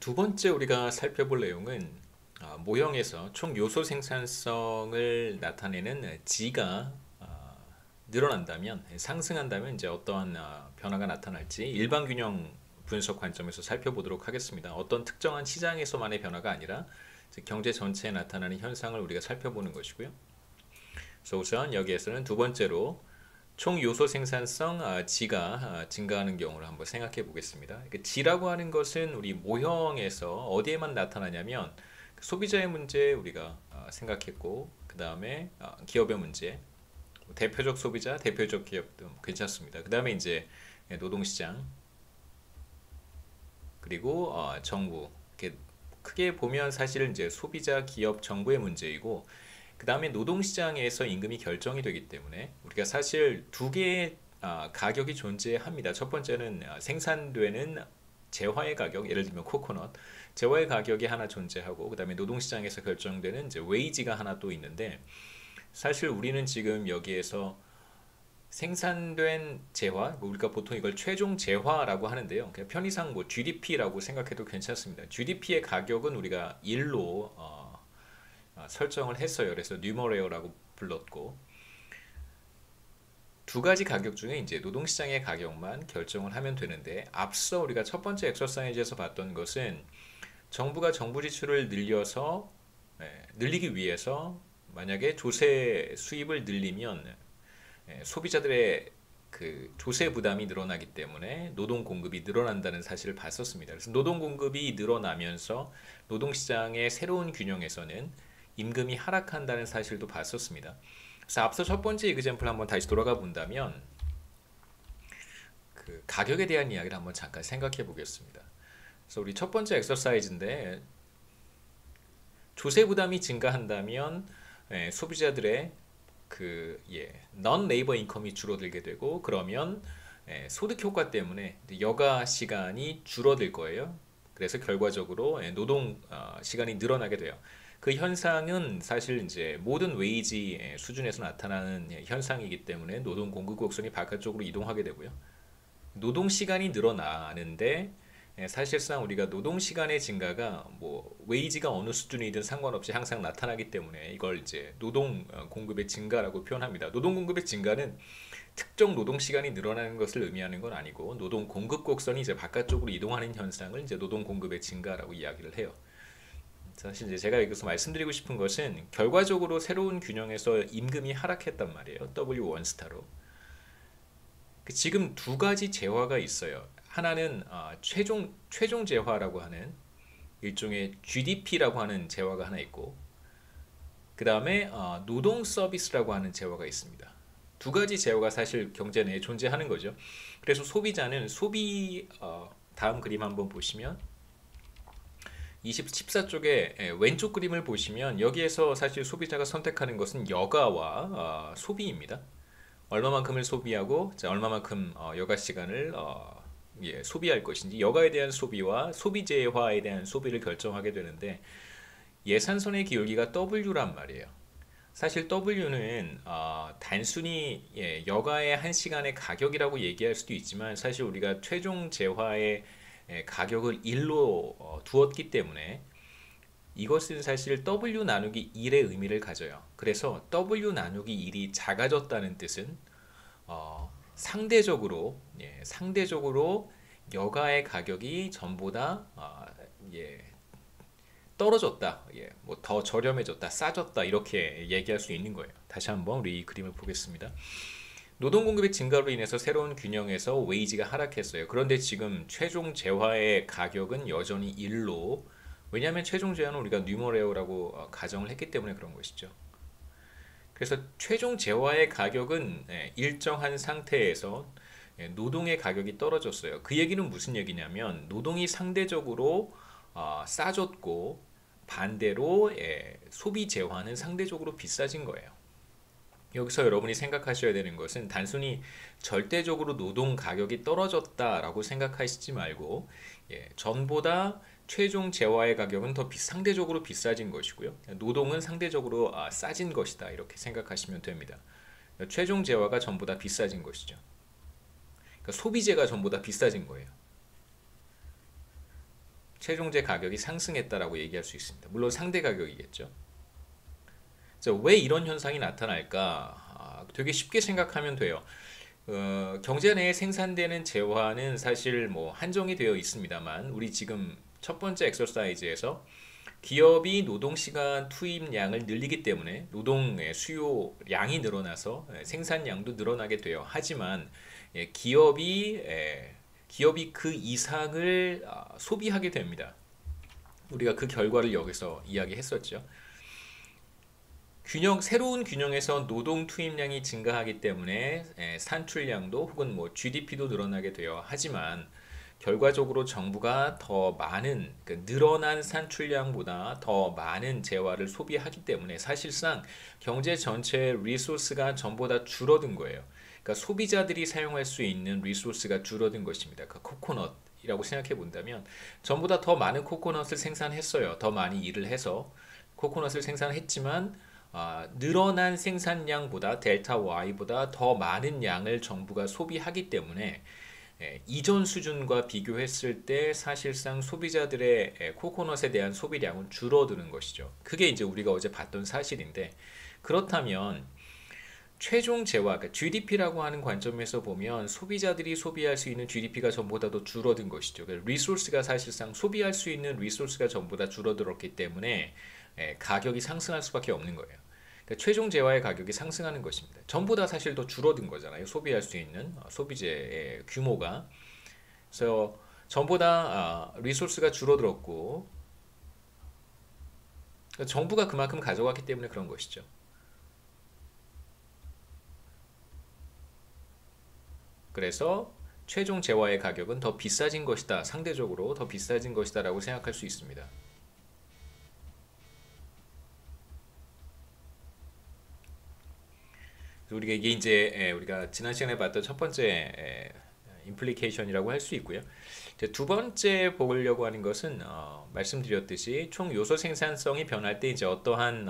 두 번째 우리가 살펴볼 내용은 모형에서 총 요소 생산성을 나타내는 G가 늘어난다면, 상승한다면 이제 어떠한 변화가 나타날지 일반 균형 분석 관점에서 살펴보도록 하겠습니다. 어떤 특정한 시장에서만의 변화가 아니라 경제 전체에 나타나는 현상을 우리가 살펴보는 것이고요. 그래서 우선 여기에서는 두 번째로 총 요소 생산성 G가 증가하는 경우를 한번 생각해 보겠습니다. G라고 하는 것은 우리 모형에서 어디에만 나타나냐면 소비자의 문제 우리가 생각했고, 그 다음에 기업의 문제, 대표적 소비자, 대표적 기업도 괜찮습니다. 그 다음에 이제 노동시장, 그리고 정부. 이렇게 크게 보면 사실은 이제 소비자, 기업, 정부의 문제이고, 그 다음에 노동시장에서 임금이 결정이 되기 때문에 우리가 사실 두 개의 가격이 존재합니다. 첫 번째는 생산되는 재화의 가격, 예를 들면 코코넛, 재화의 가격이 하나 존재하고, 그 다음에 노동시장에서 결정되는 이제 웨이지가 하나 또 있는데, 사실 우리는 지금 여기에서 생산된 재화, 우리가 보통 이걸 최종 재화라고 하는데요. 그냥 편의상 뭐 GDP라고 생각해도 괜찮습니다. GDP의 가격은 우리가 1로 설정을 했어요. 그래서 뉴머레어라고 불렀고, 두 가지 가격 중에 이제 노동시장의 가격만 결정을 하면 되는데, 앞서 우리가 첫 번째 엑서사이즈에서 봤던 것은 정부가 정부 지출을 늘리기 위해서 만약에 조세 수입을 늘리면 소비자들의 그 조세 부담이 늘어나기 때문에 노동 공급이 늘어난다는 사실을 봤었습니다. 그래서 노동 공급이 늘어나면서 노동시장의 새로운 균형에서는 임금이 하락한다는 사실도 봤었습니다. 그래서 앞서 첫 번째 이그젬플 한번 다시 돌아가 본다면 그 가격에 대한 이야기를 한번 잠깐 생각해 보겠습니다. 그래서 우리 첫 번째 엑서사이즈인데, 조세 부담이 증가한다면 소비자들의 non labor 인컴이 줄어들게 되고, 그러면 소득 효과 때문에 여가 시간이 줄어들 거예요. 그래서 결과적으로 노동 시간이 늘어나게 돼요. 그 현상은 사실 이제 모든 웨이지 수준에서 나타나는 현상이기 때문에 노동 공급 곡선이 바깥쪽으로 이동하게 되고요. 노동 시간이 늘어나는데 사실상 우리가 노동 시간의 증가가 뭐 웨이지가 어느 수준이든 상관없이 항상 나타나기 때문에 이걸 이제 노동 공급의 증가라고 표현합니다. 노동 공급의 증가는 특정 노동 시간이 늘어나는 것을 의미하는 건 아니고, 노동 공급 곡선이 이제 바깥쪽으로 이동하는 현상을 이제 노동 공급의 증가라고 이야기를 해요. 사실 이제 제가 여기서 말씀드리고 싶은 것은 결과적으로 새로운 균형에서 임금이 하락했단 말이에요. W1 스타로. 지금 두 가지 재화가 있어요. 하나는 최종 재화라고 하는 일종의 GDP라고 하는 재화가 하나 있고, 그 다음에 노동 서비스라고 하는 재화가 있습니다. 두 가지 재화가 사실 경제 내에 존재하는 거죠. 그래서 소비자는 다음 그림 한번 보시면 14쪽에 왼쪽 그림을 보시면 여기에서 사실 소비자가 선택하는 것은 여가와 소비입니다. 얼마만큼을 소비하고 얼마만큼 여가 시간을 소비할 것인지, 여가에 대한 소비와 소비재화에 대한 소비를 결정하게 되는데, 예산선의 기울기가 W란 말이에요. 사실 W는 단순히 여가의 한 시간의 가격이라고 얘기할 수도 있지만, 사실 우리가 최종 재화의 가격을 1로 두었기 때문에 이것은 사실 W 나누기 1의 의미를 가져요. 그래서 W 나누기 1이 작아졌다는 뜻은 상대적으로 여가의 가격이 전보다 떨어졌다, 뭐 더 저렴해졌다, 싸졌다, 이렇게 얘기할 수 있는 거예요. 다시 한번 우리 이 그림을 보겠습니다. 노동 공급의 증가로 인해서 새로운 균형에서 웨이지가 하락했어요. 그런데 지금 최종 재화의 가격은 여전히 1로, 왜냐하면 최종 재화는 우리가 뉴머레어라고 가정을 했기 때문에 그런 것이죠. 그래서 최종 재화의 가격은 일정한 상태에서 노동의 가격이 떨어졌어요. 그 얘기는 무슨 얘기냐면, 노동이 상대적으로 싸졌고, 반대로 소비 재화는 상대적으로 비싸진 거예요. 여기서 여러분이 생각하셔야 되는 것은 단순히 절대적으로 노동 가격이 떨어졌다라고 생각하시지 말고, 전보다 최종 재화의 가격은 상대적으로 비싸진 것이고요. 노동은 상대적으로 싸진 것이다, 이렇게 생각하시면 됩니다. 최종 재화가 전보다 비싸진 것이죠. 그러니까 소비재가 전보다 비싸진 거예요. 최종재 가격이 상승했다라고 얘기할 수 있습니다. 물론 상대 가격이겠죠. 왜 이런 현상이 나타날까? 되게 쉽게 생각하면 돼요. 경제 내에 생산되는 재화는 사실 뭐 한정이 되어 있습니다만 우리 지금 첫 번째 엑서사이즈에서 기업이 노동시간 투입량을 늘리기 때문에 노동의 수요량이 늘어나서 생산량도 늘어나게 돼요. 하지만 기업이 그 이상을 소비하게 됩니다. 우리가 그 결과를 여기서 이야기했었죠. 새로운 균형에서 노동 투입량이 증가하기 때문에 산출량도 혹은 뭐 GDP도 늘어나게 돼요. 하지만 결과적으로 정부가 더 많은 늘어난 산출량보다 더 많은 재화를 소비하기 때문에 사실상 경제 전체의 리소스가 전보다 줄어든 거예요. 그러니까 소비자들이 사용할 수 있는 리소스가 줄어든 것입니다. 그 코코넛이라고 생각해 본다면 전보다 더 많은 코코넛을 생산했어요. 더 많이 일을 해서 코코넛을 생산했지만 늘어난 생산량보다 델타 Y보다 더 많은 양을 정부가 소비하기 때문에 이전 수준과 비교했을 때 사실상 소비자들의 코코넛에 대한 소비량은 줄어드는 것이죠. 그게 이제 우리가 어제 봤던 사실인데 그렇다면 최종 재화, 그러니까 GDP라고 하는 관점에서 보면 소비자들이 소비할 수 있는 GDP가 전보다도 줄어든 것이죠. 그러니까 리소스가 사실상 소비할 수 있는 리소스가 전보다 줄어들었기 때문에 가격이 상승할 수밖에 없는 거예요. 그러니까 최종 재화의 가격이 상승하는 것입니다. 전부 다 사실 더 줄어든 거잖아요. 소비할 수 있는 소비재의 규모가. 그래서 전보다 리소스가 줄어들었고 그러니까 정부가 그만큼 가져갔기 때문에 그런 것이죠. 그래서 최종 재화의 가격은 더 비싸진 것이다. 상대적으로 더 비싸진 것이다 라고 생각할 수 있습니다. 우리가 이게 이제 우리가 지난 시간에 봤던 첫 번째 임플리케이션이라고 할 수 있고요. 이제 두 번째 보려고 하는 것은 말씀드렸듯이 총 요소 생산성이 변할 때 이제 어떠한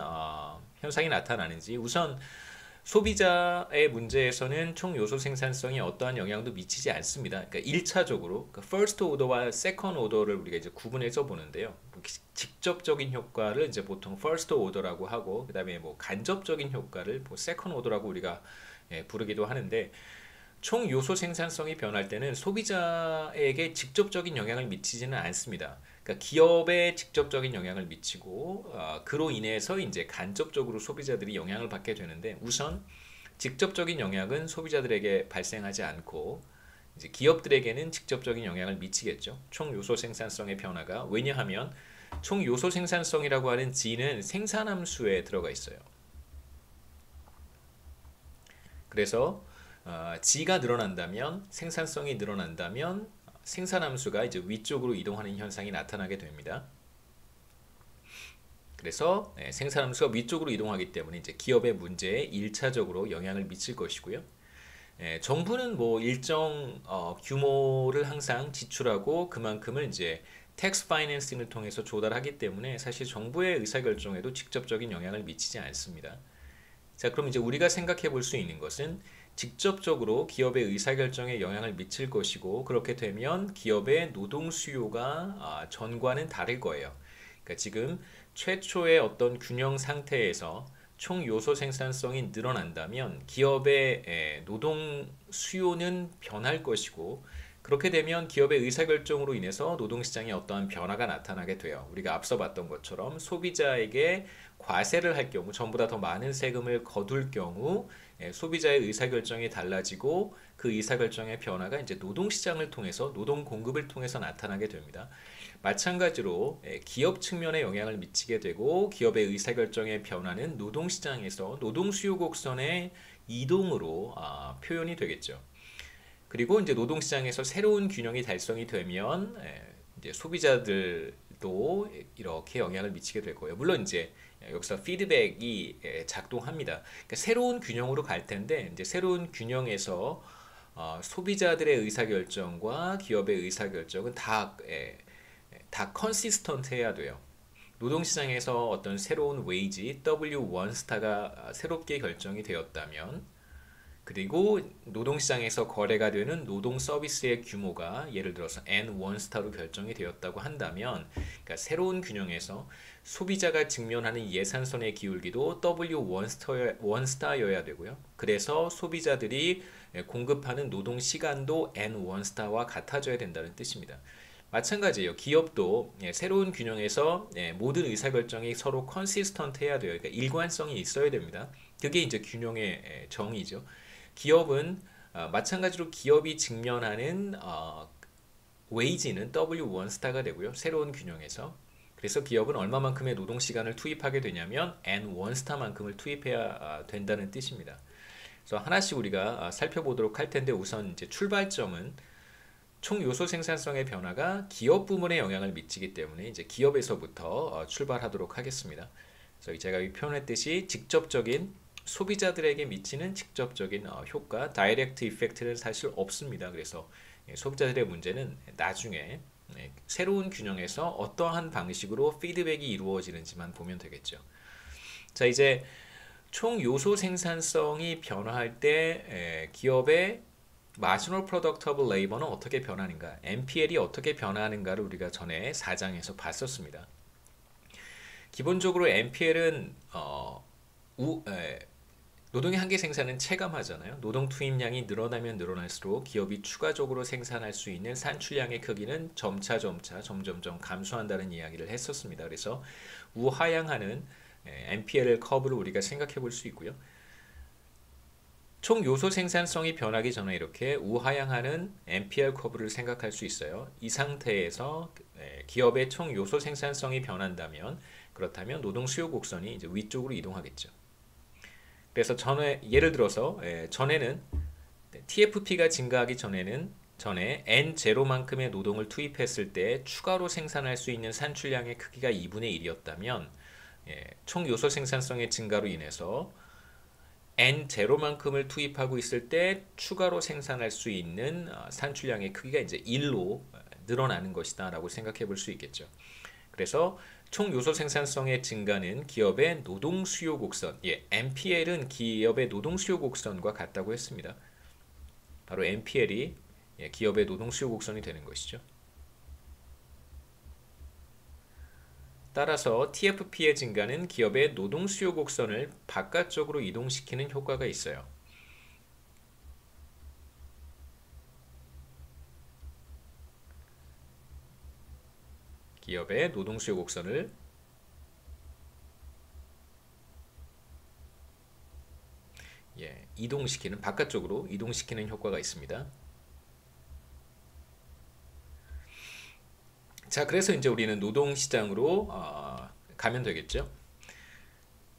현상이 나타나는지 우선 소비자의 문제에서는 총 요소 생산성이 어떠한 영향도 미치지 않습니다. 그러니까 1차적으로 그러니까 first order와 second order를 우리가 이제 구분해서 보는데요. 직접적인 효과를 이제 보통 first order라고 하고 그다음에 뭐 간접적인 효과를 뭐 second order라고 우리가 부르기도 하는데 총 요소 생산성이 변할 때는 소비자에게 직접적인 영향을 미치지는 않습니다. 그러니까 기업에 직접적인 영향을 미치고 그로 인해서 이제 간접적으로 소비자들이 영향을 받게 되는데 우선 직접적인 영향은 소비자들에게 발생하지 않고 이제 기업들에게는 직접적인 영향을 미치겠죠. 총 요소 생산성의 변화가 왜냐하면 총 요소 생산성이라고 하는 G는 생산함수에 들어가 있어요. 그래서 G가 늘어난다면 생산성이 늘어난다면 생산함수가 이제 위쪽으로 이동하는 현상이 나타나게 됩니다. 그래서 생산함수가 위쪽으로 이동하기 때문에 이제 기업의 문제에 1차적으로 영향을 미칠 것이고요. 정부는 뭐 일정 규모를 항상 지출하고 그만큼을 이제 텍스 파이낸싱을 통해서 조달하기 때문에 사실 정부의 의사결정에도 직접적인 영향을 미치지 않습니다. 자, 그럼 이제 우리가 생각해 볼 수 있는 것은 직접적으로 기업의 의사결정에 영향을 미칠 것이고 그렇게 되면 기업의 노동 수요가 전과는 다를 거예요. 그러니까 지금 최초의 어떤 균형 상태에서 총 요소 생산성이 늘어난다면 기업의 노동 수요는 변할 것이고 그렇게 되면 기업의 의사결정으로 인해서 노동시장에 어떠한 변화가 나타나게 돼요. 우리가 앞서 봤던 것처럼 소비자에게 과세를 할 경우 전보다 더 많은 세금을 거둘 경우 소비자의 의사결정이 달라지고 그 의사결정의 변화가 이제 노동시장을 통해서 노동 공급을 통해서 나타나게 됩니다. 마찬가지로 기업 측면에 영향을 미치게 되고 기업의 의사결정의 변화는 노동시장에서 노동수요 곡선의 이동으로 표현이 되겠죠. 그리고 이제 노동시장에서 새로운 균형이 달성이 되면 이제 소비자들도 이렇게 영향을 미치게 될 거예요. 물론 이제 여기서 피드백이 작동합니다. 그러니까 새로운 균형으로 갈 텐데 이제 새로운 균형에서 소비자들의 의사결정과 기업의 의사결정은 다 컨시스턴트 해야 돼요. 노동시장에서 어떤 새로운 웨이지 W1 스타가 새롭게 결정이 되었다면 그리고 노동시장에서 거래가 되는 노동 서비스의 규모가 예를 들어서 N1스타로 결정이 되었다고 한다면, 그러니까 새로운 균형에서 소비자가 직면하는 예산선의 기울기도 W1스타여야 되고요. 그래서 소비자들이 공급하는 노동 시간도 N1스타와 같아져야 된다는 뜻입니다. 마찬가지예요. 기업도 새로운 균형에서 모든 의사결정이 서로 컨시스턴트 해야 돼요. 그러니까 일관성이 있어야 됩니다. 그게 이제 균형의 정의죠. 기업은 마찬가지로 기업이 직면하는 웨이지는 W1스타가 되고요. 새로운 균형에서. 그래서 기업은 얼마만큼의 노동시간을 투입하게 되냐면 N1스타만큼을 투입해야 된다는 뜻입니다. 그래서 하나씩 우리가 살펴보도록 할 텐데, 우선 이제 출발점은 총 요소 생산성의 변화가 기업 부문에 영향을 미치기 때문에 이제 기업에서부터 출발하도록 하겠습니다. 그래서 제가 표현했듯이 직접적인 소비자들에게 미치는 직접적인 효과, 다이렉트 이펙트는 사실 없습니다. 그래서 소비자들의 문제는 나중에 새로운 균형에서 어떠한 방식으로 피드백이 이루어지는지만 보면 되겠죠. 자, 이제 총 요소 생산성이 변화할 때 기업의 Marginal Productable Labor는 어떻게 변하는가, MPL이 어떻게 변하는가를 우리가 전에 4장에서 봤었습니다. 기본적으로 MPL은 노동의 한계 생산은 체감하잖아요. 노동 투입량이 늘어나면 늘어날수록 기업이 추가적으로 생산할 수 있는 산출량의 크기는 점점 감소한다는 이야기를 했었습니다. 그래서 우하향하는 MPL 커브를 우리가 생각해 볼 수 있고요. 총 요소 생산성이 변하기 전에 이렇게 우하향하는 MPL 커브를 생각할 수 있어요. 이 상태에서 기업의 총 요소 생산성이 변한다면, 그렇다면 노동 수요 곡선이 이제 위쪽으로 이동하겠죠. 그래서 예를 들어서 전에는 TFP가 증가하기 전에 N0만큼의 노동을 투입했을 때 추가로 생산할 수 있는 산출량의 크기가 2분의 1이었다면 총 요소 생산성의 증가로 인해서 N0만큼을 투입하고 있을 때 추가로 생산할 수 있는 산출량의 크기가 이제 1로 늘어나는 것이다 라고 생각해 볼 수 있겠죠. 그래서 총 요소 생산성의 증가는 기업의 노동 수요 곡선, MPL은 기업의 노동 수요 곡선과 같다고 했습니다. 바로 MPL이 기업의 노동 수요 곡선이 되는 것이죠. 따라서 TFP의 증가는 기업의 노동 수요 곡선을 바깥쪽으로 이동시키는 효과가 있어요. 기업의 노동 수요 곡선을 바깥쪽으로 이동시키는 효과가 있습니다. 자, 그래서 이제 우리는 노동시장으로 가면 되겠죠.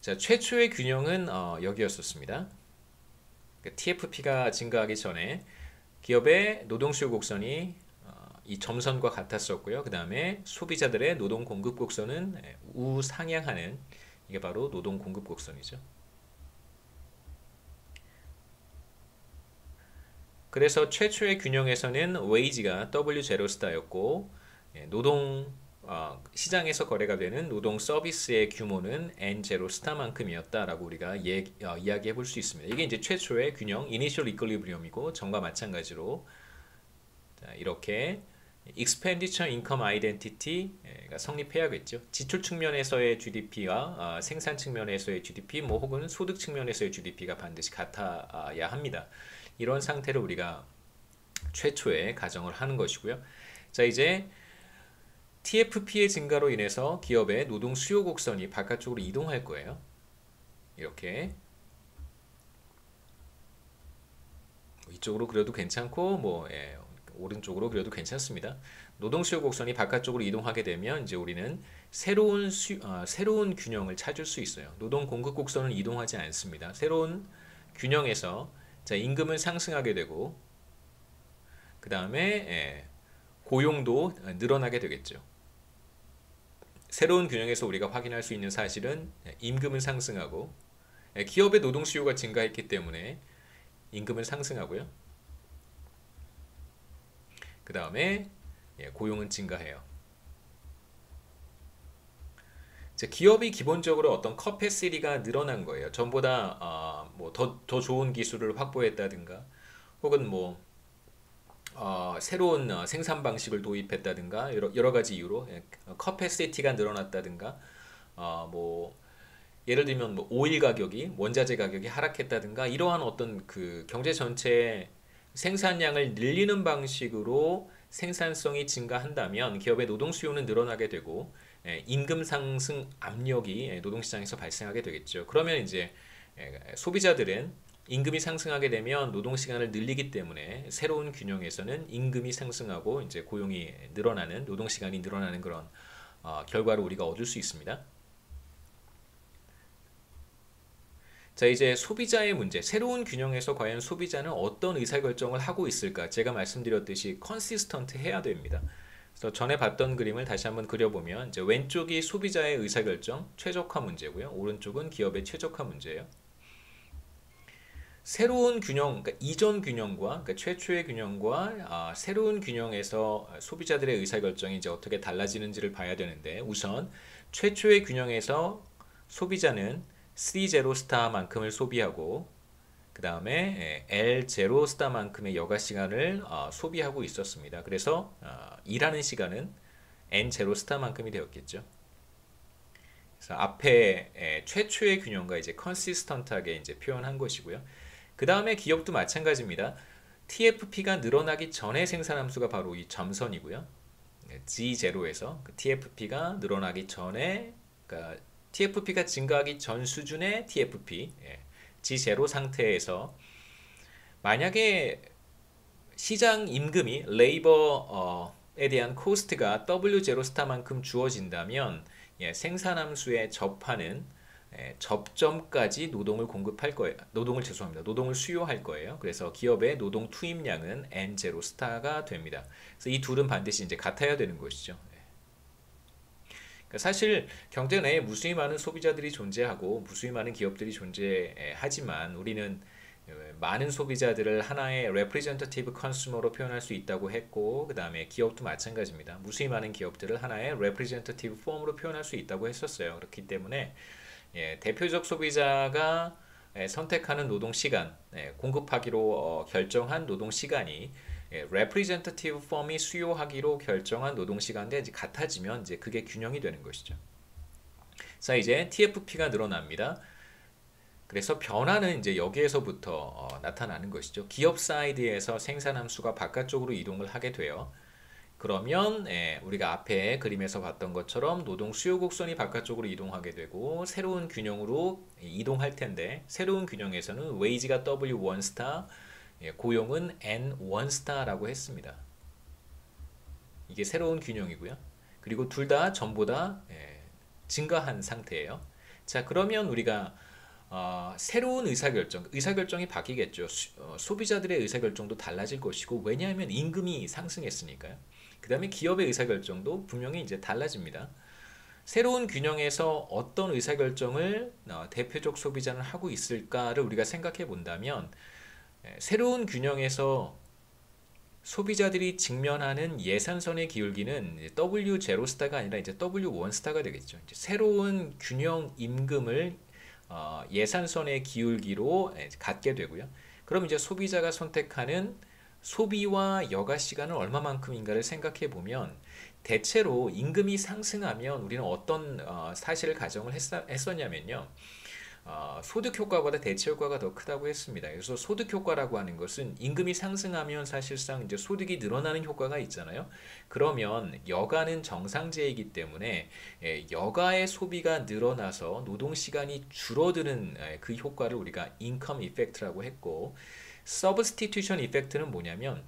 자, 최초의 균형은 여기였었습니다. 그러니까 TFP가 증가하기 전에 기업의 노동 수요 곡선이 이 점선과 같았었고요. 그 다음에 소비자들의 노동 공급 곡선은 우상향하는, 이게 바로 노동 공급 곡선이죠. 그래서 최초의 균형에서는 웨이지가 W0스타였고 노동 시장에서 거래가 되는 노동 서비스의 규모는 N0스타만큼이었다라고 우리가 이야기해 볼 수 있습니다. 이게 이제 최초의 균형, Initial Equilibrium이고, 전과 마찬가지로 이렇게 Expenditure Income Identity가 성립해야겠죠. 지출 측면에서의 GDP와 생산 측면에서의 GDP, 혹은 소득 측면에서의 GDP가 반드시 같아야 합니다. 이런 상태를 우리가 최초에 가정을 하는 것이고요. 자, 이제 TFP의 증가로 인해서 기업의 노동 수요 곡선이 바깥쪽으로 이동할 거예요. 이렇게 이쪽으로 그려도 괜찮고 오른쪽으로 그려도 괜찮습니다. 노동 수요 곡선이 바깥쪽으로 이동하게 되면 이제 우리는 새로운 균형을 찾을 수 있어요. 노동 공급 곡선은 이동하지 않습니다. 새로운 균형에서 임금은 상승하게 되고, 그 다음에 고용도 늘어나게 되겠죠. 새로운 균형에서 우리가 확인할 수 있는 사실은 임금은 상승하고, 기업의 노동 수요가 증가했기 때문에 임금은 상승하고요. 그 다음에 고용은 증가해요. 이제 기업이 기본적으로 어떤 커패시티가 늘어난 거예요. 전보다 더 좋은 기술을 확보했다든가 혹은 새로운 생산 방식을 도입했다든가 여러 가지 이유로 커패시티가 늘어났다든가 뭐 예를 들면 오일 가격이 원자재 가격이 하락했다든가 이러한 어떤 그 경제 전체의 생산량을 늘리는 방식으로 생산성이 증가한다면 기업의 노동 수요는 늘어나게 되고 임금 상승 압력이 노동시장에서 발생하게 되겠죠. 그러면 이제 소비자들은 임금이 상승하게 되면 노동 시간을 늘리기 때문에 새로운 균형에서는 임금이 상승하고 이제 고용이 늘어나는 노동 시간이 늘어나는 그런 결과를 우리가 얻을 수 있습니다. 자, 이제 소비자의 문제. 새로운 균형에서 과연 소비자는 어떤 의사결정을 하고 있을까? 제가 말씀드렸듯이 컨시스턴트 해야 됩니다. 그래서 전에 봤던 그림을 다시 한번 그려보면 이제 왼쪽이 소비자의 의사결정, 최적화 문제고요. 오른쪽은 기업의 최적화 문제예요. 새로운 균형, 그러니까 이전 균형과 그러니까 최초의 균형과 새로운 균형에서 소비자들의 의사결정이 이제 어떻게 달라지는지를 봐야 되는데 우선 최초의 균형에서 소비자는 C0스타만큼을 소비하고 그 다음에 L0스타만큼의 여가 시간을 소비하고 있었습니다. 그래서 일하는 시간은 N0스타만큼이 되었겠죠. 그래서 앞에 최초의 균형과 이제 컨시스턴트하게 이제 표현한 것이고요. 그 다음에 기업도 마찬가지입니다. TFP가 늘어나기 전에 생산함수가 바로 이 점선이고요. G0에서 TFP가 늘어나기 전에 그러니까 TFP가 증가하기 전 수준의 TFP G0 상태에서 만약에 시장 임금이 레이버에 대한 코스트가 W0 스타만큼 주어진다면 생산함수에 접하는 접점까지 노동을 공급할 거예요. 노동을 수요할 거예요. 그래서 기업의 노동 투입량은 N0 스타가 됩니다. 그래서 이 둘은 반드시 이제 같아야 되는 것이죠. 사실 경제 내에 무수히 많은 소비자들이 존재하고 무수히 많은 기업들이 존재하지만 우리는 많은 소비자들을 하나의 representative consumer로 표현할 수 있다고 했고 그 다음에 기업도 마찬가지입니다. 무수히 많은 기업들을 하나의 representative form으로 표현할 수 있다고 했었어요. 그렇기 때문에 대표적 소비자가 선택하는 노동시간, 공급하기로 결정한 노동시간이 representative form이 수요하기로 결정한 노동시간과 이제 같아지면 이제 그게 균형이 되는 것이죠. 자, 이제 TFP가 늘어납니다. 그래서 변화는 이제 여기에서부터 나타나는 것이죠. 기업 사이드에서 생산함수가 바깥쪽으로 이동을 하게 돼요. 그러면 우리가 앞에 그림에서 봤던 것처럼 노동 수요 곡선이 바깥쪽으로 이동하게 되고 새로운 균형으로 이동할 텐데 새로운 균형에서는 웨이지가 W1 스타, 고용은 N1 스타라고 했습니다. 이게 새로운 균형이고요. 그리고 둘 다 전보다 증가한 상태예요. 자, 그러면 우리가 새로운 의사결정이 바뀌겠죠. 소비자들의 의사결정도 달라질 것이고 왜냐하면 임금이 상승했으니까요. 그 다음에 기업의 의사결정도 분명히 이제 달라집니다. 새로운 균형에서 어떤 의사결정을 대표적 소비자는 하고 있을까를 우리가 생각해 본다면 새로운 균형에서 소비자들이 직면하는 예산선의 기울기는 W0 스타가 아니라 이제 W1 스타가 되겠죠. 이제 새로운 균형 임금을 예산선의 기울기로 갖게 되고요. 그럼 이제 소비자가 선택하는 소비와 여가 시간은 얼마만큼인가를 생각해 보면 대체로 임금이 상승하면 우리는 어떤 사실을 가정을 했었냐면요. 소득 효과보다 대체 효과가 더 크다고 했습니다. 그래서 소득 효과라고 하는 것은 임금이 상승하면 사실상 이제 소득이 늘어나는 효과가 있잖아요. 그러면 여가는 정상제이기 때문에 여가의 소비가 늘어나서 노동 시간이 줄어드는 그 효과를 우리가 인컴 이펙트라고 했고, 서브스티튜션 이펙트는 뭐냐면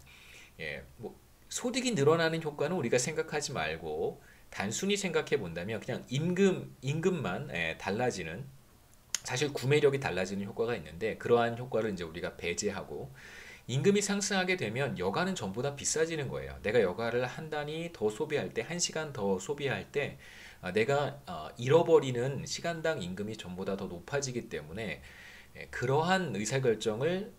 소득이 늘어나는 효과는 우리가 생각하지 말고 단순히 생각해 본다면 그냥 임금만 달라지는 사실 구매력이 달라지는 효과가 있는데 그러한 효과를 이제 우리가 배제하고 임금이 상승하게 되면 여가는 전보다 비싸지는 거예요. 내가 여가를 한 단위 더 소비할 때, 한 시간 더 소비할 때 내가 잃어버리는 시간당 임금이 전보다 더 높아지기 때문에 그러한 의사결정을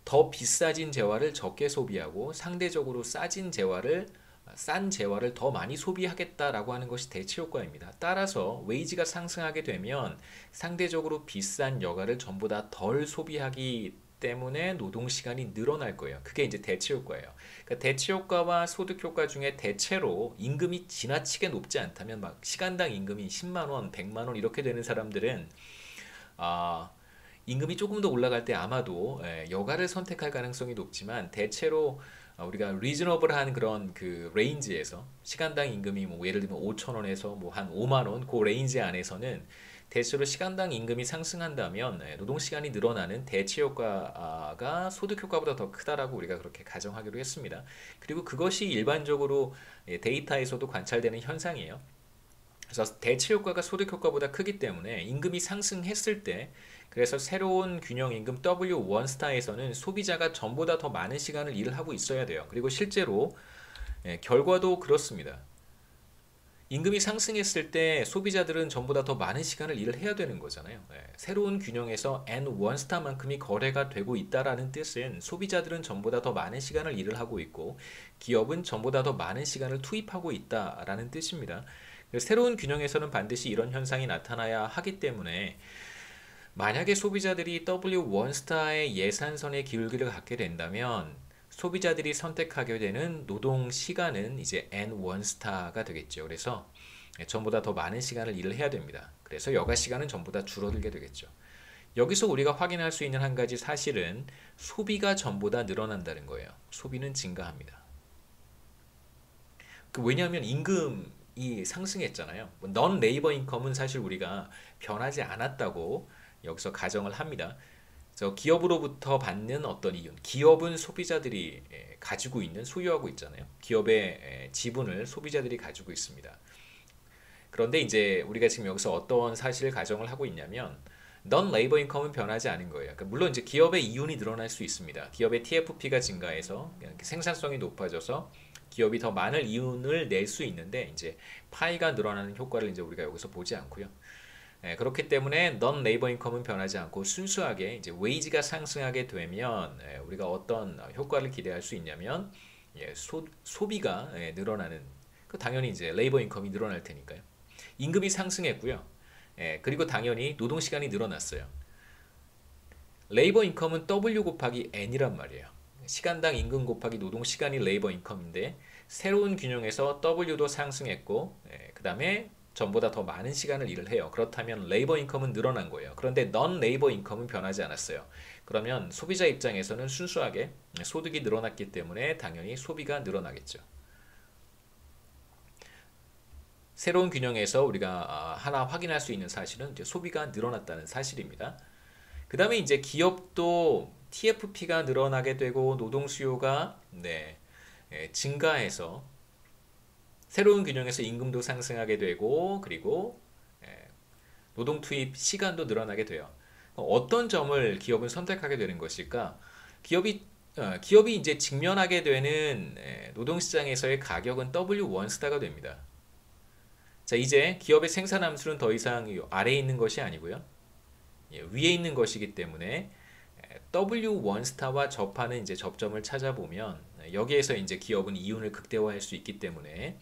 더 비싸진 재화를 적게 소비하고 상대적으로 싸진 재화를 싼 재화를 더 많이 소비하겠다라고 하는 것이 대체 효과입니다. 따라서 웨이지가 상승하게 되면 상대적으로 비싼 여가를 전부 다 덜 소비하기 때문에 노동 시간이 늘어날 거예요. 그게 이제 대체 효과예요. 그러니까 대체 효과와 소득 효과 중에 대체로 임금이 지나치게 높지 않다면 막 시간당 임금이 10만 원, 100만 원 이렇게 되는 사람들은 아, 임금이 조금 더 올라갈 때 아마도 여가를 선택할 가능성이 높지만 대체로 우리가 리즈너블한 그런 그 레인지에서 시간당 임금이 뭐 예를 들면 5천 원에서 뭐 한 5만 원 그 레인지 안에서는 대체로 시간당 임금이 상승한다면 노동 시간이 늘어나는 대체 효과가 소득 효과보다 더 크다라고 우리가 그렇게 가정하기로 했습니다. 그리고 그것이 일반적으로 데이터에서도 관찰되는 현상이에요. 그래서 대체 효과가 소득 효과보다 크기 때문에 임금이 상승했을 때 그래서 새로운 균형 임금 W1 스타에서는 소비자가 전보다 더 많은 시간을 일을 하고 있어야 돼요. 그리고 실제로 결과도 그렇습니다. 임금이 상승했을 때 소비자들은 전보다 더 많은 시간을 일을 해야 되는 거잖아요. 새로운 균형에서 N1 스타만큼이 거래가 되고 있다라는 뜻은 소비자들은 전보다 더 많은 시간을 일을 하고 있고 기업은 전보다 더 많은 시간을 투입하고 있다라는 뜻입니다. 새로운 균형에서는 반드시 이런 현상이 나타나야 하기 때문에 만약에 소비자들이 W1 스타의 예산선의 기울기를 갖게 된다면 소비자들이 선택하게 되는 노동 시간은 이제 N1 스타가 되겠죠. 그래서 전보다 더 많은 시간을 일을 해야 됩니다. 그래서 여가 시간은 전보다 줄어들게 되겠죠. 여기서 우리가 확인할 수 있는 한 가지 사실은 소비가 전보다 늘어난다는 거예요. 소비는 증가합니다. 왜냐하면 임금이 상승했잖아요. 넌 레이버 인컴은 사실 우리가 변하지 않았다고 여기서 가정을 합니다. 그래서 기업으로부터 받는 어떤 이윤, 기업은 소비자들이 가지고 있는 소유하고 있잖아요. 기업의 지분을 소비자들이 가지고 있습니다. 그런데 이제 우리가 지금 여기서 어떤 사실을 가정을 하고 있냐면 넌 레이버 인컴은 변하지 않은 거예요. 그러니까 물론 이제 기업의 이윤이 늘어날 수 있습니다. 기업의 TFP가 증가해서 생산성이 높아져서 기업이 더 많은 이윤을 낼 수 있는데 이제 파이가 늘어나는 효과를 이제 우리가 여기서 보지 않고요. 그렇기 때문에 넌 레이버 인컴은 변하지 않고 순수하게 이제 웨이지가 상승하게 되면 우리가 어떤 효과를 기대할 수 있냐면 소비가 늘어나는 당연히 이제 레이버 인컴이 늘어날 테니까요. 임금이 상승했고요. 그리고 당연히 노동 시간이 늘어났어요. 레이버 인컴은 W 곱하기 N이란 말이에요. 시간당 임금 곱하기 노동 시간이 레이버 인컴인데 새로운 균형에서 W도 상승했고 그 다음에 전보다 더 많은 시간을 일을 해요. 그렇다면 레이버 인컴은 늘어난 거예요. 그런데 넌 레이버 인컴은 변하지 않았어요. 그러면 소비자 입장에서는 순수하게 소득이 늘어났기 때문에 당연히 소비가 늘어나겠죠. 새로운 균형에서 우리가 하나 확인할 수 있는 사실은 이제 소비가 늘어났다는 사실입니다. 그 다음에 이제 기업도 TFP가 늘어나게 되고 노동 수요가 증가해서 새로운 균형에서 임금도 상승하게 되고 그리고 노동 투입 시간도 늘어나게 돼요. 어떤 점을 기업은 선택하게 되는 것일까? 기업이 이제 직면하게 되는 노동시장에서의 가격은 W1 스타가 됩니다. 자, 이제 기업의 생산 함수는 더 이상 아래에 있는 것이 아니고요. 위에 있는 것이기 때문에 W1 스타와 접하는 이제 접점을 찾아보면 여기에서 이제 기업은 이윤을 극대화할 수 있기 때문에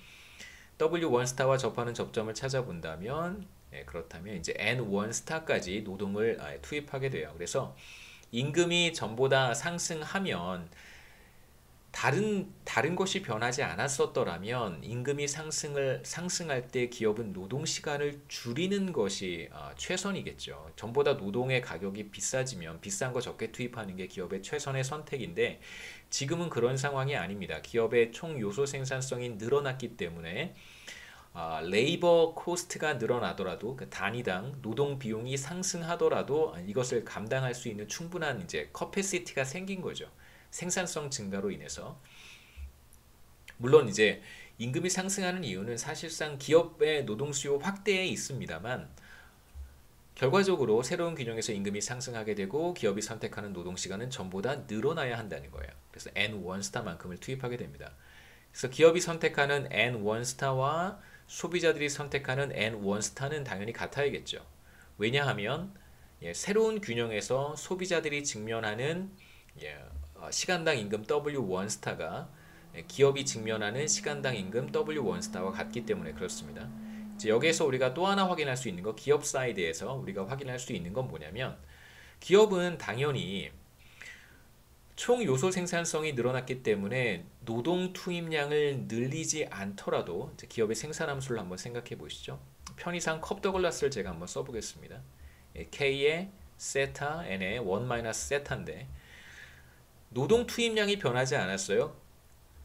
W1 스타와 접하는 접점을 찾아본다면 그렇다면 이제 N1 스타까지 노동을 투입하게 돼요. 그래서 임금이 전보다 상승하면 다른 것이 변하지 않았었더라면 임금이 상승할 때 기업은 노동 시간을 줄이는 것이 최선이겠죠. 전보다 노동의 가격이 비싸지면 비싼 거 적게 투입하는 게 기업의 최선의 선택인데 지금은 그런 상황이 아닙니다. 기업의 총 요소 생산성이 늘어났기 때문에 레이버 코스트가 늘어나더라도 그 단위당 노동 비용이 상승하더라도 이것을 감당할 수 있는 충분한 이제 커패시티가 생긴 거죠. 생산성 증가로 인해서. 물론 이제 임금이 상승하는 이유는 사실상 기업의 노동 수요 확대에 있습니다만 결과적으로 새로운 균형에서 임금이 상승하게 되고 기업이 선택하는 노동 시간은 전보다 늘어나야 한다는 거예요. 그래서 N1 스타만큼을 투입하게 됩니다. 그래서 기업이 선택하는 N1 스타와 소비자들이 선택하는 N1 스타는 당연히 같아야겠죠. 왜냐하면 새로운 균형에서 소비자들이 직면하는 시간당 임금 W1 스타가 기업이 직면하는 시간당 임금 W1스타와 같기 때문에 그렇습니다. 이제 여기에서 우리가 또 하나 확인할 수 있는 거, 기업 사이드에서 우리가 확인할 수 있는 건 뭐냐면, 기업은 당연히 총 요소 생산성이 늘어났기 때문에 노동 투입량을 늘리지 않더라도 기업의 생산 함수를 한번 생각해 보시죠. 편의상 컵 더글라스를 제가 한번 써보겠습니다. K의 세타, N의 1 세타인데 노동 투입량이 변하지 않았어요.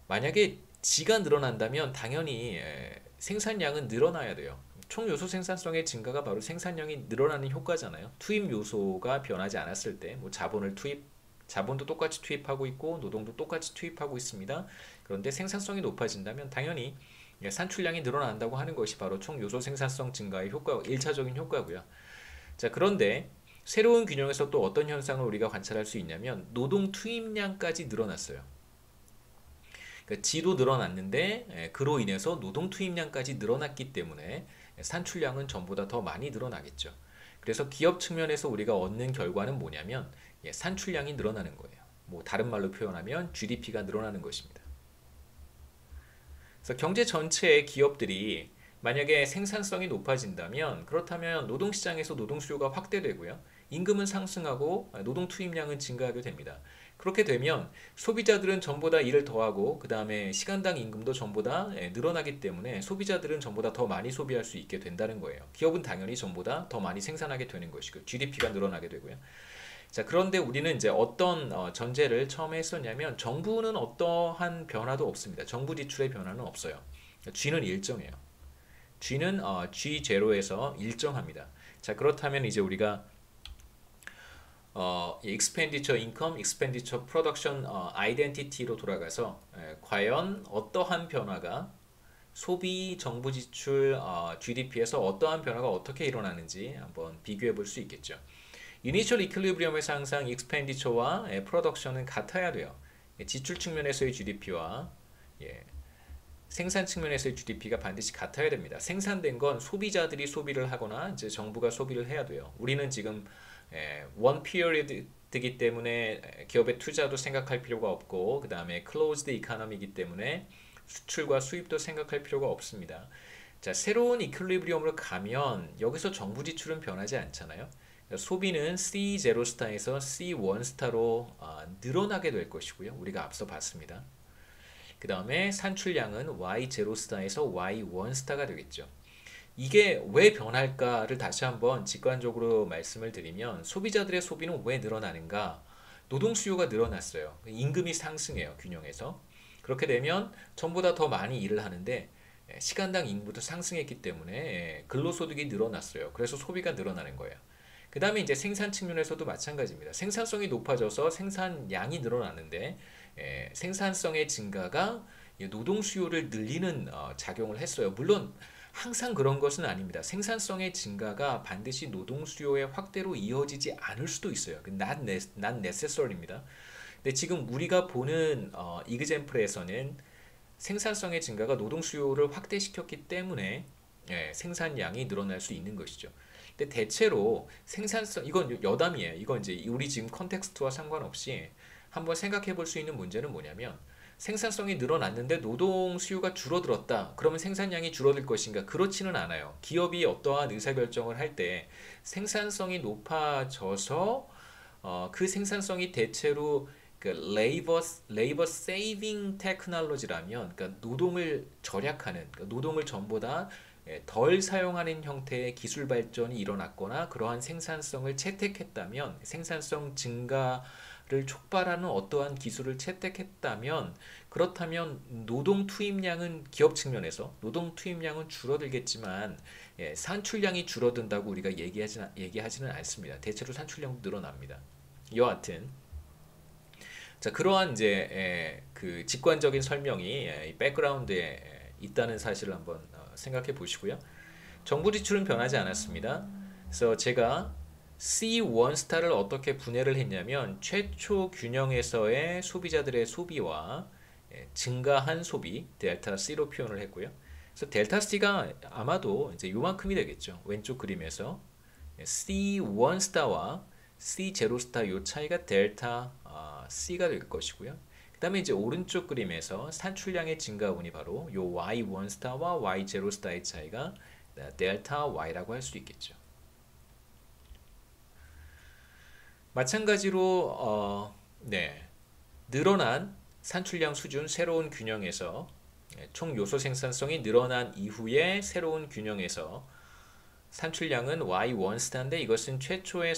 만약에 G가 늘어난다면 당연히 생산량은 늘어나야 돼요. 총 요소 생산성의 증가가 바로 생산량이 늘어나는 효과잖아요. 투입 요소가 변하지 않았을 때 뭐 자본도 똑같이 투입하고 있고 노동도 똑같이 투입하고 있습니다. 그런데 생산성이 높아진다면 당연히 산출량이 늘어난다고 하는 것이 바로 총 요소 생산성 증가의 효과, 1차적인 효과고요. 자, 그런데 새로운 균형에서 또 어떤 현상을 우리가 관찰할 수 있냐면 노동 투입량까지 늘어났어요. 그러니까 G도 늘어났는데 그로 인해서 노동 투입량까지 늘어났기 때문에 산출량은 전보다 더 많이 늘어나겠죠. 그래서 기업 측면에서 우리가 얻는 결과는 뭐냐면 산출량이 늘어나는 거예요. 뭐 다른 말로 표현하면 GDP가 늘어나는 것입니다. 그래서 경제 전체의 기업들이 만약에 생산성이 높아진다면 그렇다면 노동시장에서 노동 수요가 확대되고요. 임금은 상승하고 노동 투입량은 증가하게 됩니다. 그렇게 되면 소비자들은 전보다 일을 더하고 그 다음에 시간당 임금도 전보다 늘어나기 때문에 소비자들은 전보다 더 많이 소비할 수 있게 된다는 거예요. 기업은 당연히 전보다 더 많이 생산하게 되는 것이고 GDP가 늘어나게 되고요. 자, 그런데 우리는 이제 어떤 전제를 처음에 했었냐면 정부는 어떠한 변화도 없습니다. 정부 지출의 변화는 없어요. G는 일정해요. G는 G0에서 일정합니다. 자, 그렇다면 이제 우리가 expenditure income, expenditure production identity로 돌아가서 과연 어떠한 변화가 소비, 정부 지출, GDP에서 어떠한 변화가 어떻게 일어나는지 한번 비교해 볼 수 있겠죠. Initial equilibrium에서 항상 expenditure와 production은 같아야 돼요. 지출 측면에서의 GDP와 생산 측면에서의 GDP가 반드시 같아야 됩니다. 생산된 건 소비자들이 소비를 하거나 이제 정부가 소비를 해야 돼요. 우리는 지금 one period이기 때문에 기업의 투자도 생각할 필요가 없고 그 다음에 closed economy이기 때문에 수출과 수입도 생각할 필요가 없습니다. 자, 새로운 이퀄리브리엄으로 가면 여기서 정부 지출은 변하지 않잖아요. 소비는 C0 스타에서 C1 스타로 늘어나게 될 것이고요. 우리가 앞서 봤습니다. 그 다음에 산출량은 Y0 스타에서 Y1 스타가 되겠죠. 이게 왜 변할까를 다시 한번 직관적으로 말씀을 드리면 소비자들의 소비는 왜 늘어나는가? 노동 수요가 늘어났어요. 임금이 상승해요. 균형에서. 그렇게 되면 전보다 더 많이 일을 하는데 시간당 임금도 상승했기 때문에 근로소득이 늘어났어요. 그래서 소비가 늘어나는 거예요. 그 다음에 이제 생산 측면에서도 마찬가지입니다. 생산성이 높아져서 생산량이 늘어나는데 생산성의 증가가 노동 수요를 늘리는 작용을 했어요. 물론 항상 그런 것은 아닙니다. 생산성의 증가가 반드시 노동 수요의 확대로 이어지지 않을 수도 있어요. not necessary입니다. 근데 지금 우리가 보는 이그젬플에서는 생산성의 증가가 노동 수요를 확대시켰기 때문에 생산량이 늘어날 수 있는 것이죠. 근데 대체로 생산성, 이건 여담이에요. 이건 이제 우리 지금 컨텍스트와 상관없이 한번 생각해 볼 수 있는 문제는 뭐냐면 생산성이 늘어났는데 노동 수요가 줄어들었다. 그러면 생산량이 줄어들 것인가? 그렇지는 않아요. 기업이 어떠한 의사결정을 할 때 생산성이 높아져서 그 생산성이 대체로 그 레이버 세이빙 테크놀로지라면 그러니까 노동을 절약하는 그러니까 노동을 전보다 덜 사용하는 형태의 기술 발전이 일어났거나 그러한 생산성을 채택했다면 생산성 증가를 촉발하는 어떠한 기술을 채택했다면 그렇다면 노동 투입량은 기업 측면에서 노동 투입량은 줄어들겠지만 산출량이 줄어든다고 우리가 얘기하지는 않습니다. 대체로 산출량도 늘어납니다. 여하튼 자, 그러한 이제 그 직관적인 설명이 이 백그라운드에 있다는 사실을 한번 생각해 보시고요. 정부 지출은 변하지 않았습니다. 그래서 제가 C1 스타를 어떻게 분해를 했냐면 최초 균형에서의 소비자들의 소비와 증가한 소비 델타 C로 표현을 했고요. 그래서 델타 C가 아마도 이제 요만큼이 되겠죠. 왼쪽 그림에서 C1 스타와 C0 스타 요 차이가 델타 C가 될 것이고요. 그 그다음에 이제 오른쪽 그림에서 산출량의 증가분이 바로 요 y1 스타와 y0 스타의 차이가 델타 y라고 할 수 있겠죠. 마찬가지로 늘어난 산출량 수준 새로운 균형에서 총 요소 생산성이 늘어난 이후에 새로운 균형에서 산출량은 y1 스타인데 이것은 최초의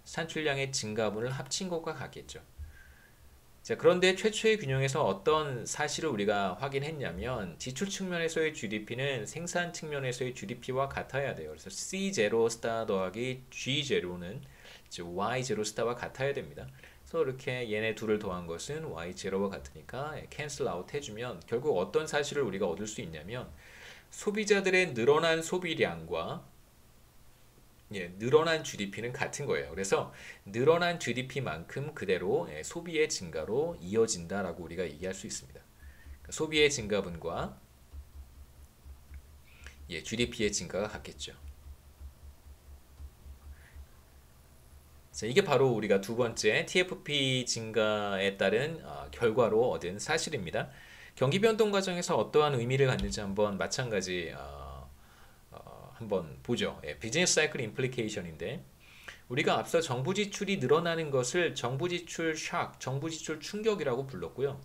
산출량의 증가분을 합친 것과 같겠죠. 자, 그런데 최초의 균형에서 어떤 사실을 우리가 확인했냐면 지출 측면에서의 GDP는 생산 측면에서의 GDP와 같아야 돼요. 그래서 C0 스타 더하기 G0는 Y0 스타와 같아야 됩니다. 그래서 이렇게 얘네 둘을 더한 것은 Y0와 같으니까 캔슬 아웃 해주면 결국 어떤 사실을 우리가 얻을 수 있냐면 소비자들의 늘어난 소비량과 늘어난 GDP는 같은 거예요. 그래서 늘어난 GDP만큼 그대로 소비의 증가로 이어진다라고 우리가 얘기할 수 있습니다. 그러니까 소비의 증가분과 GDP의 증가가 같겠죠. 자, 이게 바로 우리가 두 번째 TFP 증가에 따른 결과로 얻은 사실입니다. 경기 변동 과정에서 어떠한 의미를 갖는지 한번 마찬가지 한번 보죠. 비즈니스 사이클 임플리케이션인데 우리가 앞서 정부 지출이 늘어나는 것을 정부 지출 샥, 정부 지출 충격이라고 불렀고요.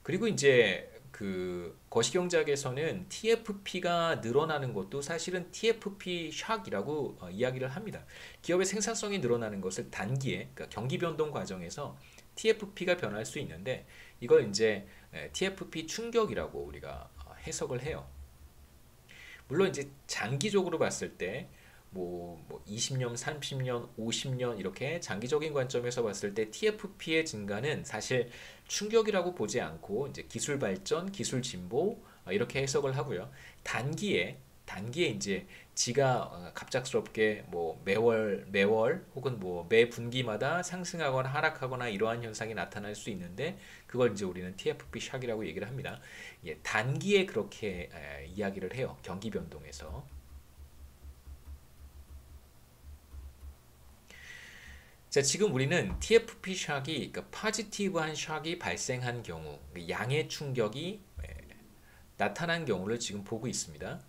그리고 이제 그 거시경제학에서는 TFP가 늘어나는 것도 사실은 TFP 샥이라고 이야기를 합니다. 기업의 생산성이 늘어나는 것을 단기에, 그러니까 경기 변동 과정에서 TFP가 변할 수 있는데 이걸 이제 TFP 충격이라고 우리가 해석을 해요. 물론 이제 장기적으로 봤을 때 뭐 20년, 30년, 50년 이렇게 장기적인 관점에서 봤을 때 TFP의 증가는 사실 충격이라고 보지 않고 이제 기술 발전, 기술 진보 이렇게 해석을 하고요. 단기에 이제 지가 갑작스럽게 뭐 매월 혹은 뭐 매 분기마다 상승하거나 하락하거나 이러한 현상이 나타날 수 있는데 그걸 이제 우리는 TFP 샥이라고 얘기를 합니다. 단기에 그렇게 이야기를 해요. 경기 변동에서. 자, 지금 우리는 TFP 샥이 그러니까 포지티브한 샥이 발생한 경우 양의 충격이 나타난 경우를 지금 보고 있습니다.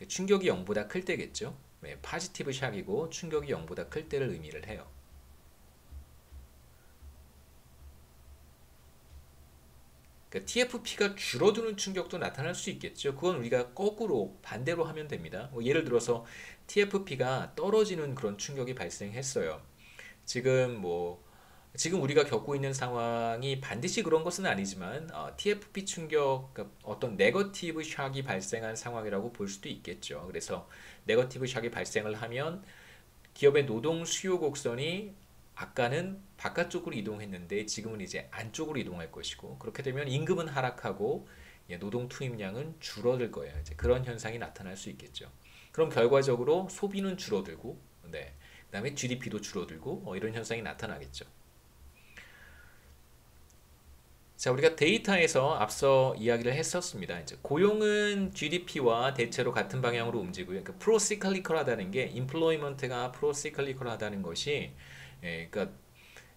충격이 0보다 클 때겠죠. 포지티브 샥이고 충격이 0보다 클 때를 의미를 해요. 그러니까 TFP가 줄어드는 충격도 나타날 수 있겠죠. 그건 우리가 거꾸로 반대로 하면 됩니다. 예를 들어서 TFP가 떨어지는 그런 충격이 발생했어요. 지금 우리가 겪고 있는 상황이 반드시 그런 것은 아니지만 TFP 충격, 그러니까 어떤 네거티브 샥이 발생한 상황이라고 볼 수도 있겠죠. 그래서 네거티브 샥이 발생을 하면 기업의 노동 수요 곡선이 아까는 바깥쪽으로 이동했는데 지금은 이제 안쪽으로 이동할 것이고 그렇게 되면 임금은 하락하고 노동 투입량은 줄어들 거예요. 이제 그런 현상이 나타날 수 있겠죠. 그럼 결과적으로 소비는 줄어들고 그다음에 GDP도 줄어들고 이런 현상이 나타나겠죠. 자, 우리가 데이터에서 앞서 이야기를 했었습니다. 이제 고용은 GDP와 대체로 같은 방향으로 움직이고요. 그러니까 프로시클리컬하다는 게 임플로이먼트가 프로시클리컬하다는 것이 그러니까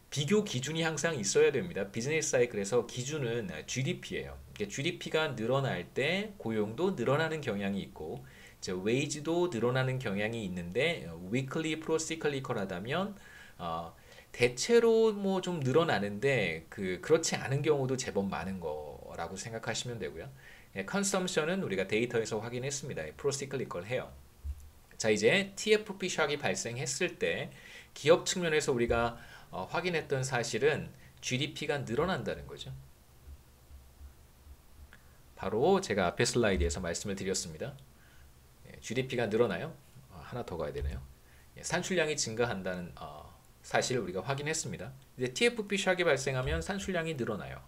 비교 기준이 항상 있어야 됩니다. 비즈니스 사이클에서 기준은 GDP예요. 그러니까 GDP가 늘어날 때 고용도 늘어나는 경향이 있고 웨이지도 늘어나는 경향이 있는데 weekly 프로시클리컬하다면 대체로 뭐 좀 늘어나는데 그렇지 않은 경우도 제법 많은 거라고 생각하시면 되고요. 컨섬션은 우리가 데이터에서 확인했습니다. 프로시클리컬해요. 자, 이제 TFP 샥이 발생했을 때 기업 측면에서 우리가 확인했던 사실은 GDP가 늘어난다는 거죠. 바로 제가 앞에 슬라이드에서 말씀을 드렸습니다. GDP가 늘어나요? 하나 더 가야 되네요. 산출량이 증가한다는 사실을 우리가 확인했습니다. 이제 TFP 샥이 발생하면 산출량이 늘어나요.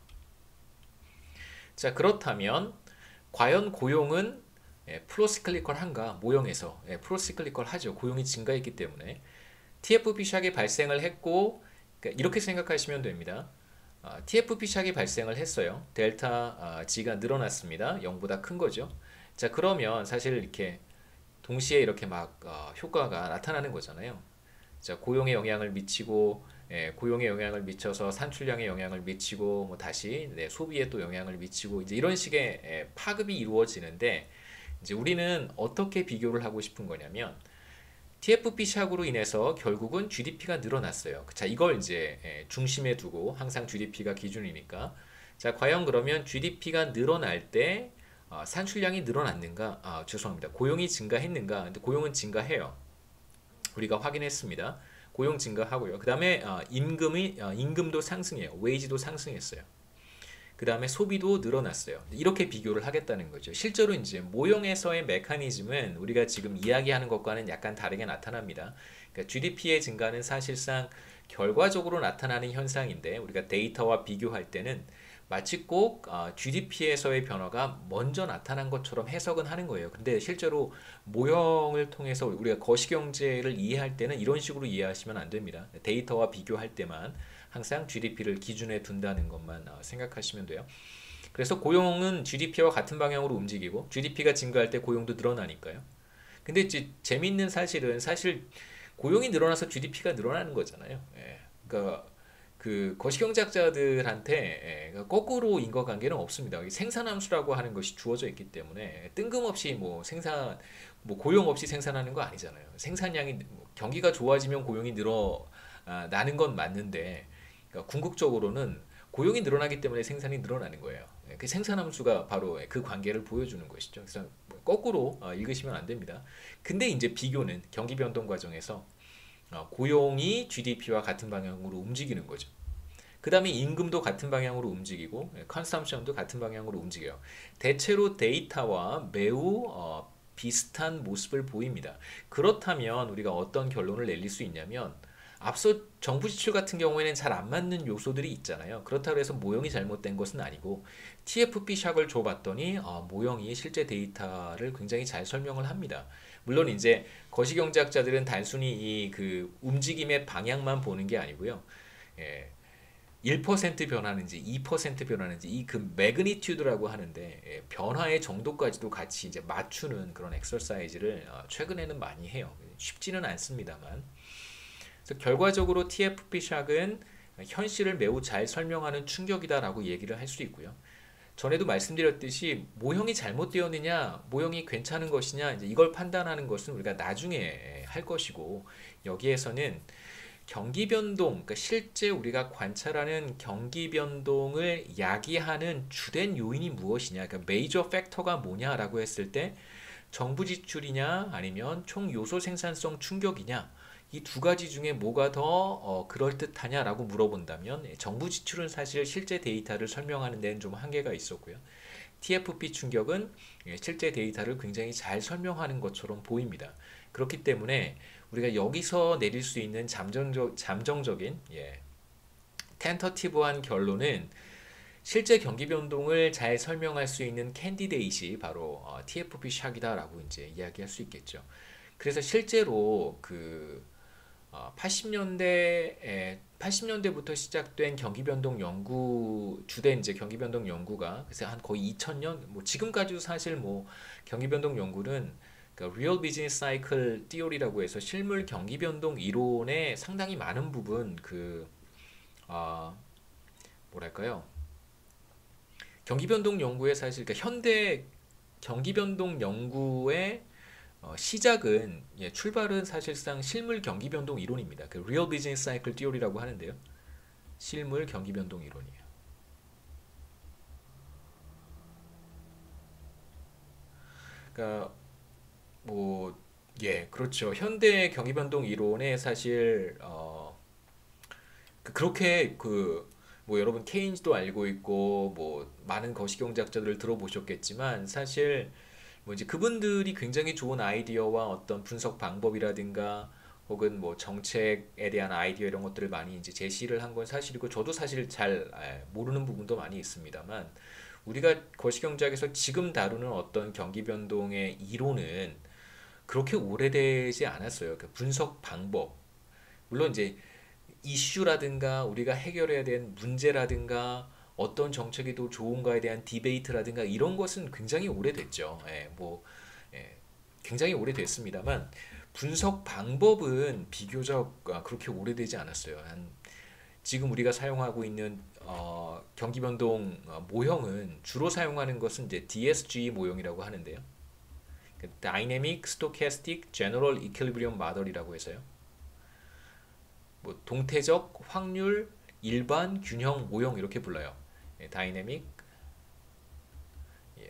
자, 그렇다면 과연 고용은 프로시클리컬한가? 모형에서 프로시클리컬하죠. 고용이 증가했기 때문에 TFP 샥이 발생을 했고 그러니까 이렇게 생각하시면 됩니다. TFP 샥이 발생을 했어요. 델타 G가 늘어났습니다. 0보다 큰 거죠. 자, 그러면 사실 이렇게 동시에 이렇게 막 효과가 나타나는 거잖아요. 자, 고용에 영향을 미치고 고용에 영향을 미쳐서 산출량에 영향을 미치고 뭐 다시 소비에 또 영향을 미치고 이제 이런 식의 파급이 이루어지는데 이제 우리는 어떻게 비교를 하고 싶은 거냐면 TFP 샥으로 인해서 결국은 GDP가 늘어났어요. 자, 이걸 이제 중심에 두고 항상 GDP가 기준이니까 자, 과연 그러면 GDP가 늘어날 때 산출량이 늘어났는가? 죄송합니다. 고용이 증가했는가? 근데 고용은 증가해요. 우리가 확인했습니다. 고용 증가하고요. 그 다음에 임금도 상승해요. 웨이지도 상승했어요. 그 다음에 소비도 늘어났어요. 이렇게 비교를 하겠다는 거죠. 실제로 이제 모형에서의 메커니즘은 우리가 지금 이야기하는 것과는 약간 다르게 나타납니다. 그러니까 GDP의 증가는 사실상 결과적으로 나타나는 현상인데 우리가 데이터와 비교할 때는 마치 꼭 GDP에서의 변화가 먼저 나타난 것처럼 해석은 하는 거예요. 근데 실제로 모형을 통해서 우리가 거시경제를 이해할 때는 이런 식으로 이해하시면 안 됩니다. 데이터와 비교할 때만 항상 GDP를 기준에 둔다는 것만 생각하시면 돼요. 그래서 고용은 GDP와 같은 방향으로 움직이고 GDP가 증가할 때 고용도 늘어나니까요. 근데 이제 재미있는 사실은 사실 고용이 늘어나서 GDP가 늘어나는 거잖아요. 그러니까 그 거시경제학자들한테 그러니까 거꾸로 인과관계는 없습니다. 생산함수라고 하는 것이 주어져 있기 때문에 뜬금없이 뭐 고용 없이 생산하는 거 아니잖아요. 생산량이 경기가 좋아지면 고용이 늘어나는 건 맞는데 그러니까 궁극적으로는 고용이 늘어나기 때문에 생산이 늘어나는 거예요. 그 생산함수가 바로 그 관계를 보여주는 것이죠. 그래서 거꾸로 읽으시면 안 됩니다. 근데 이제 비교는 경기 변동 과정에서 고용이 GDP와 같은 방향으로 움직이는 거죠. 그 다음에 임금도 같은 방향으로 움직이고 컨섬션도 같은 방향으로 움직여요. 대체로 데이터와 매우 비슷한 모습을 보입니다. 그렇다면 우리가 어떤 결론을 내릴 수 있냐면 앞서 정부 지출 같은 경우에는 잘 안 맞는 요소들이 있잖아요. 그렇다고 해서 모형이 잘못된 것은 아니고 TFP 샥을 줘봤더니 모형이 실제 데이터를 굉장히 잘 설명을 합니다. 물론 이제 거시경제학자들은 단순히 이 그 움직임의 방향만 보는 게 아니고요. 1% 변하는지 2% 변하는지 이 그 매그니튜드라고 하는데 변화의 정도까지도 같이 이제 맞추는 그런 엑서사이즈를 최근에는 많이 해요. 쉽지는 않습니다만. 그래서 결과적으로 TFP 샥은 현실을 매우 잘 설명하는 충격이다라고 얘기를 할 수 있고요. 전에도 말씀드렸듯이 모형이 잘못되었느냐, 모형이 괜찮은 것이냐, 이제 이걸 판단하는 것은 우리가 나중에 할 것이고 여기에서는 경기 변동, 그러니까 실제 우리가 관찰하는 경기 변동을 야기하는 주된 요인이 무엇이냐, 그러니까 메이저 팩터가 뭐냐라고 했을 때 정부 지출이냐 아니면 총 요소 생산성 충격이냐 이 두 가지 중에 뭐가 더 그럴듯하냐라고 물어본다면 정부 지출은 사실 실제 데이터를 설명하는 데는 좀 한계가 있었고요. TFP 충격은 실제 데이터를 굉장히 잘 설명하는 것처럼 보입니다. 그렇기 때문에 우리가 여기서 내릴 수 있는 잠정적인 텐터티브한 결론은 실제 경기 변동을 잘 설명할 수 있는 캔디데이시 바로 TFP 샥이다라고 이제 이야기할 수 있겠죠. 그래서 실제로 그 80년대부터 시작된 경기 변동 연구 주된 이제 경기 변동 연구가 그래서 한 거의 2000년 뭐 지금까지도 사실 뭐 경기 변동 연구는 그러니까 Real Business Cycle Theory라고 해서 실물 경기 변동 이론의 상당히 많은 부분 그 뭐랄까요? 경기 변동 연구의 사실 그러니까 현대 경기 변동 연구의 시작은 출발은 사실상 실물 경기 변동 이론입니다. 그 Real Business Cycle Theory라고 하는데요. 실물 경기 변동 이론이에요. 그러니까 그렇죠. 현대 경기 변동 이론에 사실 그렇게 뭐 여러분 케인즈도 알고 있고 뭐 많은 거시경제학자들을 들어보셨겠지만 사실 뭐 이제 그분들이 굉장히 좋은 아이디어와 어떤 분석 방법이라든가 혹은 뭐 정책에 대한 아이디어 이런 것들을 많이 이제 제시를 한 건 사실이고 저도 사실 잘 모르는 부분도 많이 있습니다만 우리가 거시경제학에서 지금 다루는 어떤 경기 변동의 이론은 그렇게 오래되지 않았어요. 그 분석 방법 물론 이제 이슈라든가 우리가 해결해야 되는 문제라든가 어떤 정책이 더 좋은가에 대한 디베이트라든가 이런 것은 굉장히 오래됐죠. 예, 굉장히 오래됐습니다만 분석 방법은 비교적 그렇게 오래되지 않았어요. 지금 우리가 사용하고 있는 경기 변동 모형은 주로 사용하는 것은 이제 DSG 모형이라고 하는데요. Dynamic Stochastic General Equilibrium Model이라고 해서요. 뭐 동태적 확률 일반 균형 모형 이렇게 불러요. Dynamic,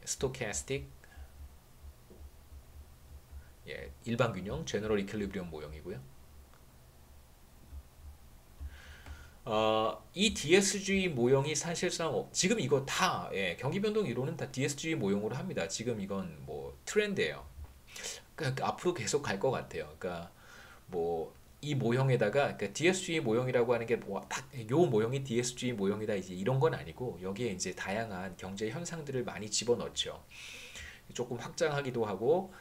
Stochastic, 일반 균형 General Equilibrium 모형이고요. 이 DSG 모형이 사실상 지금 이거 다 경기 변동 이론은 다 DSG 모형으로 합니다. 지금 이건 뭐 트렌드예요. 그러니까 앞으로 계속 갈 것 같아요. 그러니까 뭐 이 모형에다가 그러니까 DSG 모형이라고 하는 게 뭐 딱 요 모형이 DSG 모형이다 이제 이런 건 아니고 여기에 이제 다양한 경제 현상들을 많이 집어넣죠. 조금 확장하기도 하고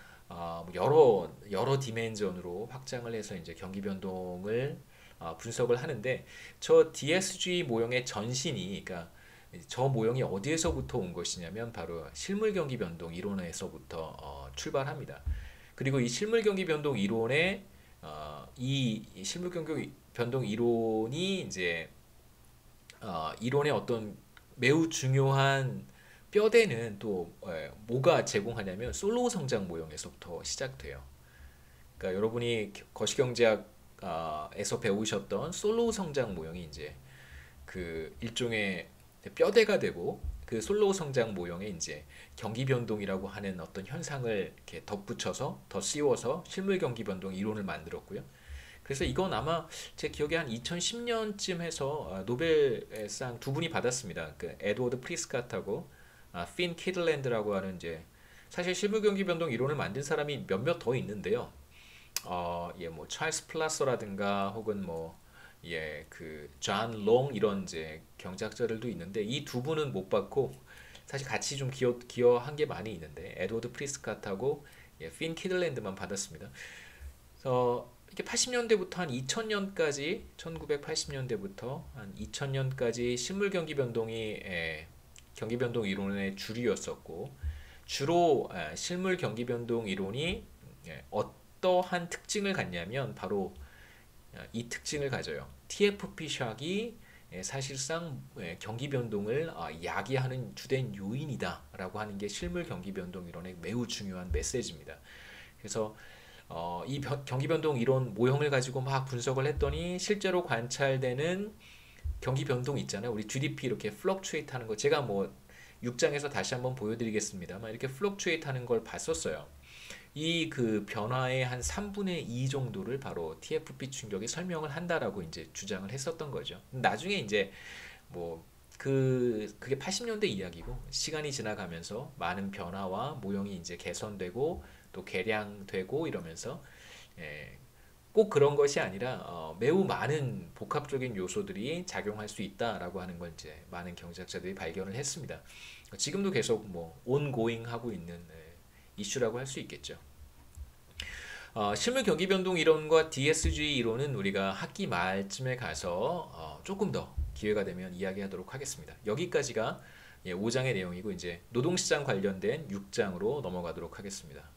여러 디멘전으로 확장을 해서 이제 경기 변동을 분석을 하는데 저 DSG 모형의 전신이 그러니까 저 모형이 어디에서부터 온 것이냐면 바로 실물 경기 변동 이론에서부터 출발합니다. 그리고 이 실물 경기 변동 이론의 이 실물 경기 변동 이론이 이제 이론의 어떤 매우 중요한 뼈대는 또 뭐가 제공하냐면 솔로우 성장 모형에서부터 시작돼요. 그러니까 여러분이 거시경제학에서 배우셨던 솔로우 성장 모형이 이제 그 일종의 뼈대가 되고 그 솔로우 성장 모형에 이제 경기 변동이라고 하는 어떤 현상을 이렇게 덧붙여서 더 씌워서 실물 경기 변동 이론을 만들었고요. 그래서 이건 아마 제 기억에 한 2010년쯤 해서 노벨상 두 분이 받았습니다. 그 에드워드 프리스캇하고 핀 키들랜드라고 하는 이제 사실 실물 경기 변동 이론을 만든 사람이 몇몇 더 있는데요. 뭐 찰스 플라서라든가 혹은 그존 롱 이런 이제 경제학자들도 있는데 이 두 분은 못 받고 사실 같이 좀 기여한 게 많이 있는데 에드워드 프리스캇하고 핀 키들랜드만 받았습니다. 그래서 이게 80년대부터 한 2000년까지 1980년대부터 한 2000년까지 실물 경기 변동이 경기 변동 이론의 주류였었고 주로 실물 경기 변동 이론이 어떠한 특징을 갖냐면 바로 이 특징을 가져요. TFP 샥이 사실상 경기 변동을 야기하는 주된 요인이다라고 하는 게 실물 경기 변동 이론의 매우 중요한 메시지입니다. 그래서 이 경기 변동 이론 모형을 가지고 막 분석을 했더니 실제로 관찰되는 경기 변동 있잖아요. 우리 GDP 이렇게 플럭추에이트 하는 거 제가 뭐 6장에서 다시 한번 보여드리겠습니다만 이렇게 플럭추에이트 하는 걸 봤었어요. 이 그 변화의 한 3분의 2 정도를 바로 TFP 충격이 설명을 한다라고 이제 주장을 했었던 거죠. 나중에 이제 뭐 그게 80년대 이야기고 시간이 지나가면서 많은 변화와 모형이 이제 개선되고 또 개량되고 이러면서 꼭 그런 것이 아니라 매우 많은 복합적인 요소들이 작용할 수 있다라고 하는 걸 이제 많은 경제학자들이 발견을 했습니다. 지금도 계속 뭐 온고잉 하고 있는 이슈라고 할 수 있겠죠. 실물 경기 변동 이론과 DSG 이론은 우리가 학기 말쯤에 가서 조금 더 기회가 되면 이야기하도록 하겠습니다. 여기까지가 5장의 내용이고 이제 노동시장 관련된 6장으로 넘어가도록 하겠습니다.